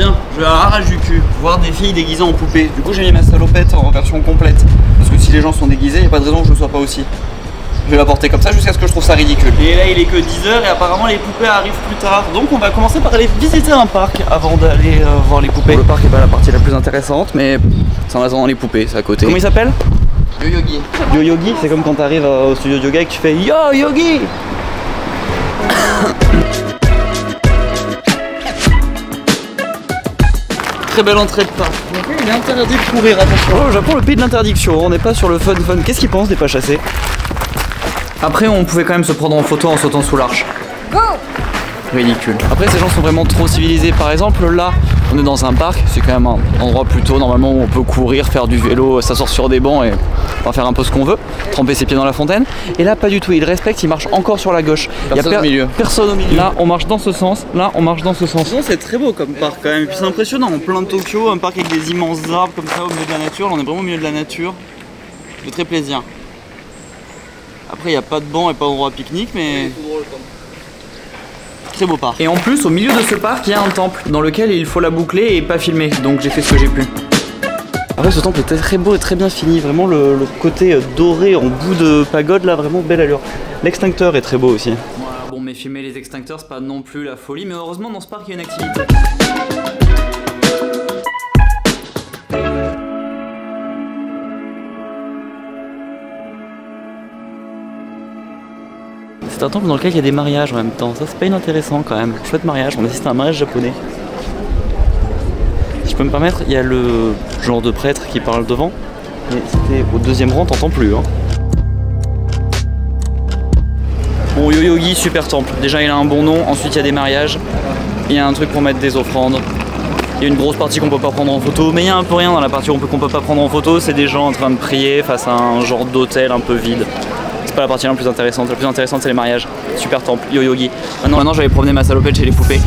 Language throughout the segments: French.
Bien, je vais à Harajuku voir des filles déguisées en poupées. Du coup j'ai mis ma salopette en version complète. Parce que si les gens sont déguisés, il n'y a pas de raison que je ne sois pas aussi. Je vais la porter comme ça jusqu'à ce que je trouve ça ridicule. Et là il est que 10h et apparemment les poupées arrivent plus tard. Donc on va commencer par aller visiter un parc avant d'aller voir les poupées. Bon, le parc est pas la partie la plus intéressante, mais c'est en attendant les poupées, c'est à côté. Comment il s'appelle? Yo-Yogi. Yo-Yogi, c'est comme quand tu arrives au studio de yoga et que tu fais Yo-Yogi. Très belle entrée de parc. Il est interdit de courir, attention. Oh, au Japon, le pays de l'interdiction, on n'est pas sur le fun. Qu'est-ce qu'ils pensent des pas chassés? Après, on pouvait quand même se prendre en photo en sautant sous l'arche. Go! Ridicule. Après, ces gens sont vraiment trop civilisés. Par exemple, là, on est dans un parc, c'est quand même un endroit plutôt normalement où on peut courir, faire du vélo, s'asseoir sur des bancs et on va faire un peu ce qu'on veut, tremper ses pieds dans la fontaine. Et là, pas du tout, ils respectent, ils marchent encore sur la gauche. Personne au milieu. Personne au milieu. Là, on marche dans ce sens, là, on marche dans ce sens. C'est très beau comme parc quand même, et puis c'est impressionnant, en plein de Tokyo, un parc avec des immenses arbres comme ça au milieu de la nature. Là, on est vraiment au milieu de la nature. Ça fait très plaisir. Après, il n'y a pas de banc et pas d'endroit à pique-nique, mais... Très beau parc. Et en plus, au milieu de ce parc, il y a un temple dans lequel il faut la boucler et pas filmer. Donc j'ai fait ce que j'ai pu. Après, ce temple était très beau et très bien fini. Vraiment, le côté doré en bout de pagode, là, vraiment belle allure. L'extincteur est très beau aussi. Voilà, bon, mais filmer les extincteurs, c'est pas non plus la folie. Mais heureusement, dans ce parc, il y a une activité. C'est un temple dans lequel il y a des mariages en même temps, ça c'est pas inintéressant quand même. Chouette mariage, on assiste à un mariage japonais. Si je peux me permettre, il y a le genre de prêtre qui parle devant, mais c'était au deuxième rang, t'entends plus hein. Bon, Yo-Yogi, super temple. Déjà il a un bon nom, ensuite il y a des mariages, il y a un truc pour mettre des offrandes. Il y a une grosse partie qu'on peut pas prendre en photo, mais il y a un peu rien dans la partie qu'on peut pas prendre en photo, c'est des gens en train de prier face à un genre d'hôtel un peu vide. C'est pas la partie la plus intéressante c'est les mariages. Super temple, Yo-Yogi. Maintenant je vais promener ma salopette chez les poupées.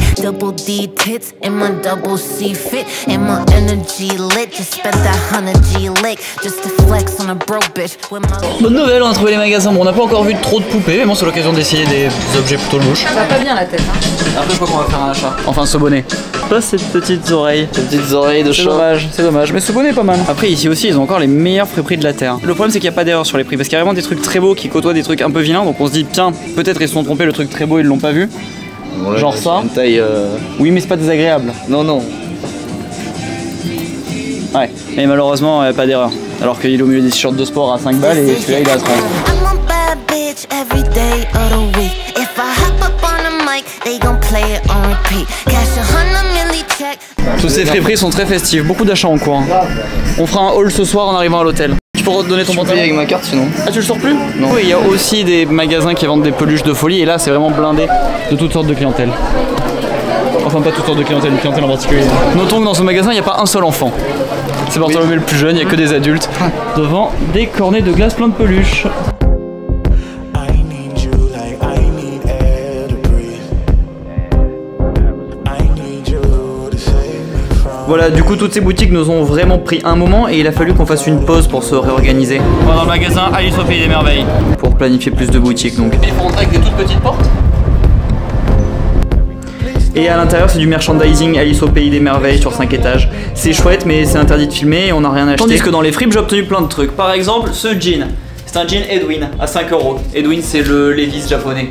Bonne nouvelle, on a trouvé les magasins. Bon, on n'a pas encore vu trop de poupées, mais bon, c'est l'occasion d'essayer des objets plutôt louches. Ça va pas bien la tête, hein. Après, je crois qu'on va faire un achat. Enfin, ce bonnet. Pas ces petites oreilles. Ces petites oreilles de chat. C'est dommage, mais ce bonnet est pas mal. Après, ici aussi, ils ont encore les meilleurs friperies de la terre. Le problème, c'est qu'il n'y a pas d'erreur sur les prix, parce qu'il y a vraiment des trucs très beaux qui côtoient des trucs un peu vilains. Donc on se dit, tiens, peut-être ils se sont trompés, le truc très beau, ils l'ont pas vu. Ouais, genre ça. Une taille. Oui, mais c'est pas désagréable. Non, non. Ouais, et malheureusement, pas d'erreur. Alors qu'il est au milieu des t-shirts de sport à 5 balles et celui-là il est à 30. Tous ces friperies sont très festives, beaucoup d'achats en cours. On fera un haul ce soir en arrivant à l'hôtel. Tu peux redonner ton pantalon avec ma carte sinon. Ah, tu le sors plus? Non. Oui, il y a aussi des magasins qui vendent des peluches de folie et là c'est vraiment blindé de toutes sortes de clientèle. Enfin pas toutes sortes de clientèle, une clientèle en particulier. Notons que dans ce magasin il n'y a pas un seul enfant. C'est Bartholomé le plus jeune, il n'y a que des adultes. Devant des cornets de glace plein de peluches. Voilà, du coup toutes ces boutiques nous ont vraiment pris un moment et il a fallu qu'on fasse une pause pour se réorganiser. On va dans le magasin Alice au Pays des Merveilles pour planifier plus de boutiques donc. Il faut rentrer avec des toutes petites portes. Et à l'intérieur c'est du merchandising Alice au Pays des Merveilles sur 5 étages. C'est chouette mais c'est interdit de filmer et on n'a rien acheté. Tandis que dans les fripes j'ai obtenu plein de trucs. Par exemple ce jean. C'est un jean Edwin à 5 €. Edwin c'est le Levi's japonais.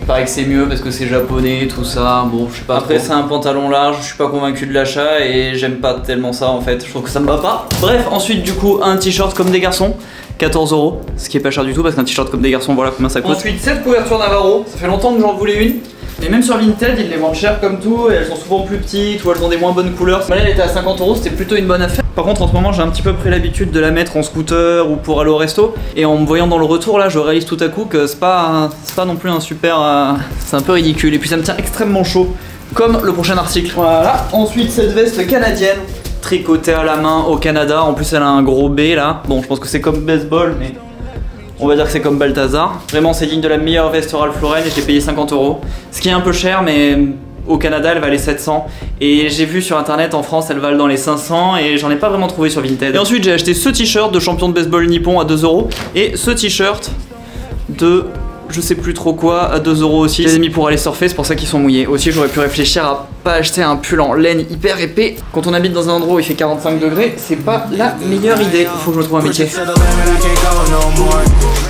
Il paraît que c'est mieux parce que c'est japonais, tout ça, bon je sais pas. Après c'est un pantalon large, je suis pas convaincu de l'achat et j'aime pas tellement ça en fait, je trouve que ça me va pas. Bref, ensuite du coup un t-shirt comme des garçons, 14 €, ce qui est pas cher du tout parce qu'un t-shirt comme des garçons, voilà combien ça coûte. Ensuite cette couverture Navarro, ça fait longtemps que j'en voulais une. Et même sur Vinted, ils les vendent cher comme tout, et elles sont souvent plus petites ou elles ont des moins bonnes couleurs. Là elle était à 50 €, c'était plutôt une bonne affaire. Par contre en ce moment j'ai un petit peu pris l'habitude de la mettre en scooter ou pour aller au resto. Et en me voyant dans le retour là, je réalise tout à coup que c'est pas non plus un super... c'est un peu ridicule et puis ça me tient extrêmement chaud. Comme le prochain article. Voilà, ensuite cette veste canadienne, tricotée à la main au Canada. En plus elle a un gros B là. Bon je pense que c'est comme baseball mais... on va dire que c'est comme Balthazar. Vraiment c'est digne de la meilleure veste Ralph Lauren et j'ai payé 50 €. Ce qui est un peu cher mais au Canada elle valait 700. Et j'ai vu sur internet en France elle valent dans les 500 et j'en ai pas vraiment trouvé sur Vinted. Et ensuite j'ai acheté ce t-shirt de champion de baseball nippon à 2 € et ce t-shirt de je sais plus trop quoi, à 2 € aussi. Je les ai mis pour aller surfer, c'est pour ça qu'ils sont mouillés. Aussi, j'aurais pu réfléchir à pas acheter un pull en laine hyper épais. Quand on habite dans un endroit où il fait 45 degrés, c'est pas la meilleure idée. Faut que je me trouve un métier.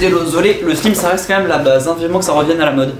Désolé, le slim ça reste quand même la base, hein. Vivement que ça revienne à la mode.